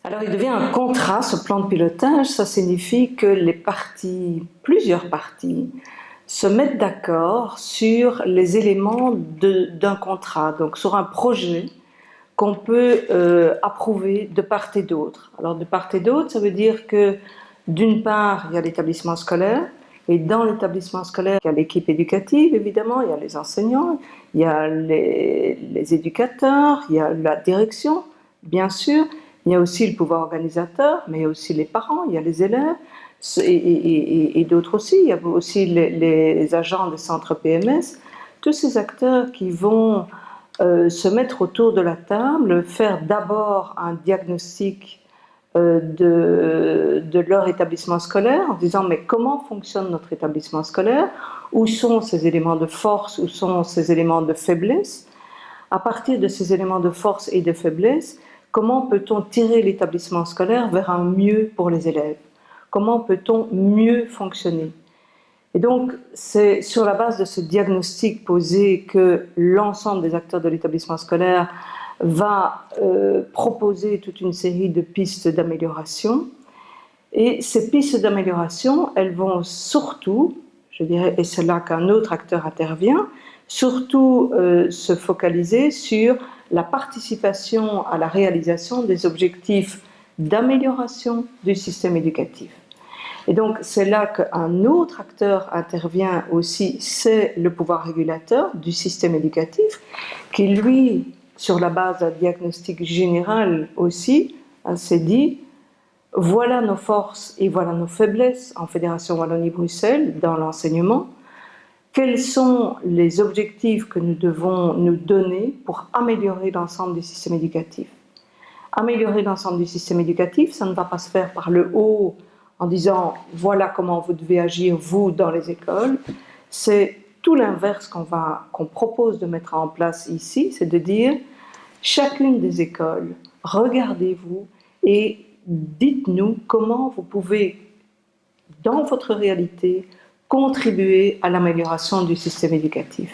Alors, il devient un contrat, ce plan de pilotage. Ça signifie que plusieurs parties, se mettent d'accord sur les éléments d'un contrat, donc sur un projet qu'on peut approuver de part et d'autre. Alors, de part et d'autre, ça veut dire que, d'une part, il y a l'établissement scolaire, et dans l'établissement scolaire, il y a l'équipe éducative, évidemment, il y a les enseignants, il y a les éducateurs, il y a la direction, bien sûr, il y a aussi le pouvoir organisateur, mais il y a aussi les parents, il y a les élèves, et d'autres aussi, il y a aussi les agents des centres PMS, tous ces acteurs qui vont se mettre autour de la table, faire d'abord un diagnostic de leur établissement scolaire en disant mais comment fonctionne notre établissement scolaire, où sont ces éléments de force, où sont ces éléments de faiblesse. À partir de ces éléments de force et de faiblesse, comment peut-on tirer l'établissement scolaire vers un mieux pour les élèves? Comment peut-on mieux fonctionner? Et donc, c'est sur la base de ce diagnostic posé que l'ensemble des acteurs de l'établissement scolaire va proposer toute une série de pistes d'amélioration. Et ces pistes d'amélioration, elles vont surtout, je dirais, et c'est là qu'un autre acteur intervient, surtout se focaliser sur la participation à la réalisation des objectifs d'amélioration du système éducatif. Et donc, c'est là qu'un autre acteur intervient aussi, c'est le pouvoir régulateur du système éducatif, qui lui, sur la base d'un diagnostic général aussi, s'est dit, voilà nos forces et voilà nos faiblesses en Fédération Wallonie-Bruxelles dans l'enseignement. Quels sont les objectifs que nous devons nous donner pour améliorer l'ensemble du système éducatif? Améliorer l'ensemble du système éducatif, ça ne va pas se faire par le haut, en disant voilà comment vous devez agir vous dans les écoles. C'est tout l'inverse qu'on propose de mettre en place ici, c'est de dire chacune des écoles, regardez-vous et dites-nous comment vous pouvez, dans votre réalité, contribuer à l'amélioration du système éducatif.